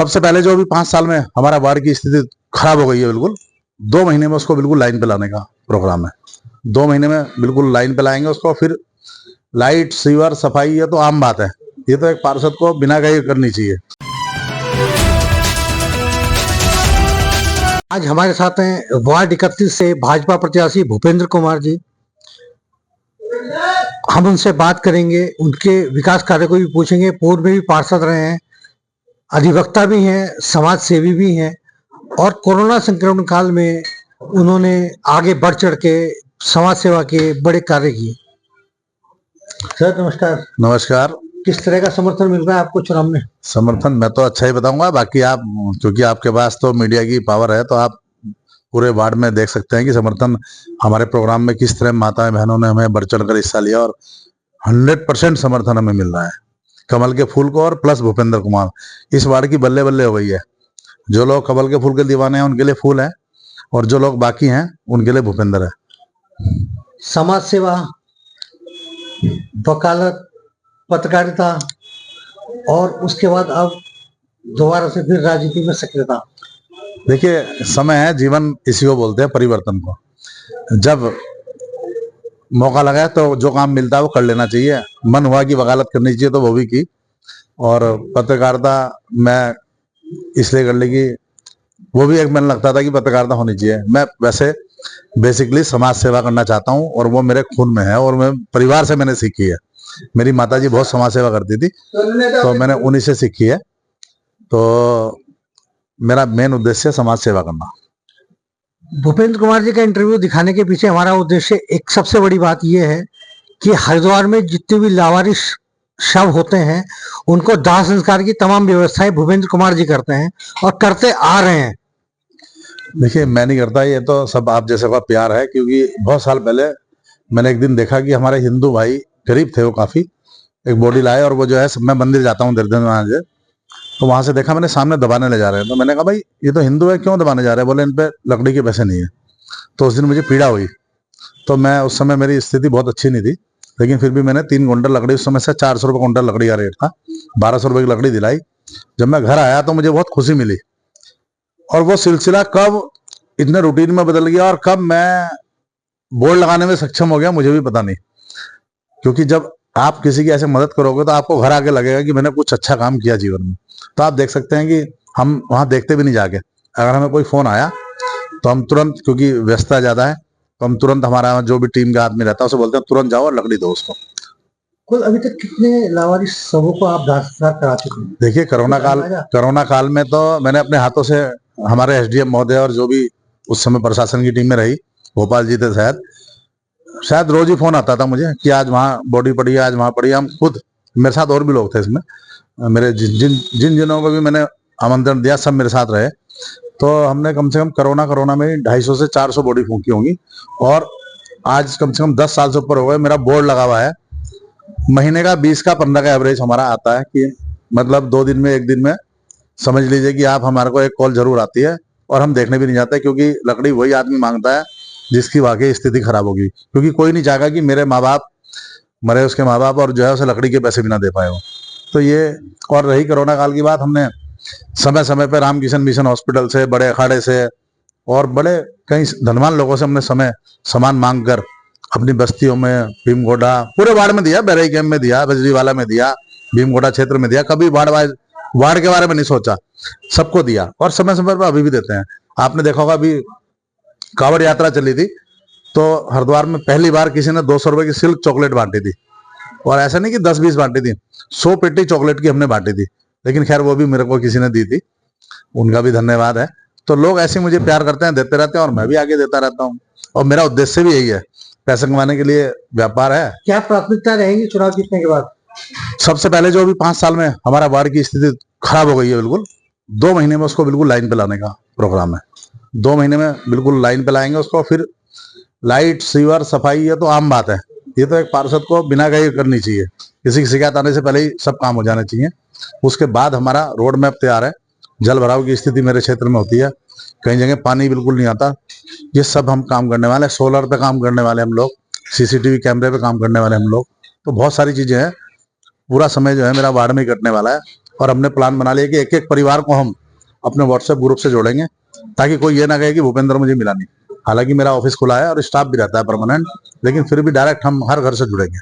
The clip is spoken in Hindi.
सबसे पहले जो अभी 5 साल में हमारा वार्ड की स्थिति खराब हो गई है, बिल्कुल 2 महीने में उसको बिल्कुल लाइन पे लाने का प्रोग्राम है। 2 महीने में बिल्कुल लाइन पे लाएंगे उसको। फिर लाइट, सीवर, सफाई, ये तो आम बात है, ये तो एक पार्षद को बिना कहे करनी चाहिए। आज हमारे साथ हैं वार्ड 31 से भाजपा प्रत्याशी भूपेंद्र कुमार जी। हम उनसे बात करेंगे, उनके विकास कार्य को भी पूछेंगे। पूर्व में भी पार्षद रहे हैं, अधिवक्ता भी हैं, समाज सेवी भी हैं और कोरोना संक्रमण काल में उन्होंने आगे बढ़ चढ़ के समाज सेवा के बड़े कार्य किए। सर नमस्कार। नमस्कार। किस तरह का समर्थन मिल रहा है आपको चुनाव में? समर्थन मैं तो अच्छा ही बताऊंगा, बाकी आप, क्योंकि आपके पास तो मीडिया की पावर है, तो आप पूरे वार्ड में देख सकते हैं कि समर्थन हमारे प्रोग्राम में किस तरह माताएं बहनों ने हमें बढ़ चढ़ कर हिस्सा लिया और 100% समर्थन हमें मिल रहा है कमल के फूल को और प्लस भूपेंद्र कुमार। इस वार्ड की बल्ले बल्ले हो गई है। जो लोग कमल के फूल के दीवाने हैं उनके लिए फूल है, और जो लोग बाकी हैं उनके लिए भूपेंद्र है। समाज सेवा, वकालत, पत्रकारिता और उसके बाद अब दोबारा से फिर राजनीति में सक्रियता। देखिए, समय है, जीवन इसी को बोलते हैं, परिवर्तन को। जब मौका लगा है तो जो काम मिलता है वो कर लेना चाहिए। मन हुआ कि वकालत करनी चाहिए तो वो भी की, और पत्रकारिता मैं इसलिए कर ली कि वो भी एक मन लगता था कि पत्रकारिता होनी चाहिए। मैं वैसे बेसिकली समाज सेवा करना चाहता हूँ और वो मेरे खून में है, और मैं परिवार से मैंने सीखी है। मेरी माताजी बहुत समाज सेवा करती थी तो मैंने उन्हीं से सीखी है। तो मेरा मेन उद्देश्य है समाज सेवा करना। भूपेंद्र कुमार जी का इंटरव्यू दिखाने के पीछे हमारा उद्देश्य एक सबसे बड़ी बात यह है कि हरिद्वार में जितने भी लावारिस शव होते हैं उनको दाह संस्कार की तमाम व्यवस्थाएं भूपेंद्र कुमार जी करते हैं और करते आ रहे हैं। देखिए, मैं नहीं करता, ये तो सब आप जैसे का प्यार है। क्योंकि बहुत साल पहले मैंने एक दिन देखा कि हमारे हिंदू भाई, गरीब थे वो काफी, एक बॉडी लाए और वो जो है, मैं मंदिर जाता हूँ दीर्घ, तो वहां से देखा मैंने, सामने दबाने ले जा रहे हैं। तो मैंने कहा भाई ये तो हिंदू है, क्यों दबाने जा रहे हैं? बोले इन पे लकड़ी के पैसे नहीं है। तो उस दिन मुझे पीड़ा हुई। तो मैं उस समय, मेरी स्थिति बहुत अच्छी नहीं थी, लेकिन फिर भी मैंने 3 कुंटल लकड़ी, उस समय से 400 रुपये कुंटल लकड़ी का रेट था, 1200 रुपये की लकड़ी दिलाई। जब मैं घर आया तो मुझे बहुत खुशी मिली। और वो सिलसिला कब इतने रूटीन में बदल गया और कब मैं बोर्ड लगाने में सक्षम हो गया, मुझे भी पता नहीं। क्योंकि जब आप किसी की ऐसे मदद करोगे तो आपको घर आके लगेगा कि मैंने कुछ अच्छा काम किया जीवन में। तो आप देख सकते हैं कि हम वहां देखते भी नहीं जाके, अगर हमें कोई फोन आया तो हम तुरंत, क्योंकि व्यस्तता ज्यादा है, तो हम तुरंत, हमारा जो भी टीम का आदमी रहता है उसे बोलते हैं तुरंत जाओ और लकड़ी दो उसको। कुल अभी तक कितने लावारिस शवों को आप दाह संस्कार करा चुके हैं? देखिए, कोरोना काल में तो मैंने अपने हाथों से, हमारे एसडीएम महोदय और जो भी उस समय प्रशासन की टीम में रही, भोपाल जी थे, शायद रोज ही फोन आता था मुझे कि आज वहाँ बॉडी पड़ी है, आज वहाँ पड़ी है। हम खुद, मेरे साथ और भी लोग थे इसमें, मेरे जिन जिनों को भी मैंने आमंत्रण दिया सब मेरे साथ रहे। तो हमने कम से कम कोरोना में 250 से 400 बॉडी फूंकी होंगी। और आज कम से कम 10 साल से ऊपर हो गए, मेरा बोर्ड लगा हुआ है। महीने का 20 का 15 का एवरेज हमारा आता है, कि मतलब 2 दिन में, 1 दिन में समझ लीजिए कि आप, हमारे को एक कॉल जरूर आती है। और हम देखने भी नहीं जाते, क्योंकि लकड़ी वही आदमी मांगता है जिसकी वाकई स्थिति खराब होगी। क्योंकि कोई नहीं चाहेगा कि मेरे माँ बाप मरे, उसके माँ बाप, और जो है उसे लकड़ी के पैसे भी ना दे पाए हो। तो ये, और रही कोरोना काल की बात, हमने समय समय पे रामकिशन मिशन हॉस्पिटल से, बड़े अखाड़े से और बड़े कई धनवान लोगों से हमने सामान मांग कर अपनी बस्तियों में, भीमगोड़ा पूरे वार्ड में दिया, बहरई कैंप में दिया, बजरीवाला में दिया, भीमगोड़ा क्षेत्र में दिया। कभी वार्ड के बारे में नहीं सोचा, सबको दिया, और समय समय पर अभी भी देते हैं। आपने देखा होगा, अभी कांवड़ यात्रा चली थी तो हरिद्वार में पहली बार किसी ने 200 रुपए की सिल्क चॉकलेट बांटी थी। और ऐसा नहीं कि 10-20 बांटी थी, 100 पेटी चॉकलेट की हमने बांटी थी। लेकिन खैर वो भी मेरे को किसी ने दी थी, उनका भी धन्यवाद है। तो लोग ऐसे मुझे प्यार करते हैं, देते रहते हैं, और मैं भी आगे देता रहता हूँ। और मेरा उद्देश्य भी यही है, पैसे कमाने के लिए व्यापार है। क्या प्राथमिकता रहेगी चुनाव जीतने के बाद? सबसे पहले जो अभी 5 साल में हमारा वार्ड की स्थिति खराब हो गई है, बिल्कुल 2 महीने में उसको बिल्कुल लाइन पे लाने का प्रोग्राम है। 2 महीने में बिल्कुल लाइन पे लाएंगे उसको। फिर लाइट, सीवर, सफाई, ये तो आम बात है, ये तो एक पार्षद को बिना कहे करनी चाहिए। किसी की शिकायत आने से पहले ही सब काम हो जाने चाहिए। उसके बाद हमारा रोड मैप तैयार है। जल भराव की स्थिति मेरे क्षेत्र में होती है, कई जगह पानी बिल्कुल नहीं आता, ये सब हम काम करने वाले हैं। सोलर पे काम करने वाले हम लोग, सीसीटीवी कैमरे पे काम करने वाले हम लोग। तो बहुत सारी चीजें हैं। पूरा समय जो है मेरा वार्ड में ही कटने वाला है। और हमने प्लान बना लिया कि एक एक परिवार को हम अपने व्हाट्सएप ग्रुप से जोड़ेंगे, ताकि कोई ये ना कहे कि भूपेंद्र मुझे मिला नहीं। हालांकि मेरा ऑफिस खुला है और स्टाफ भी रहता है परमानेंट, लेकिन फिर भी डायरेक्ट हम हर घर से जुड़ेंगे।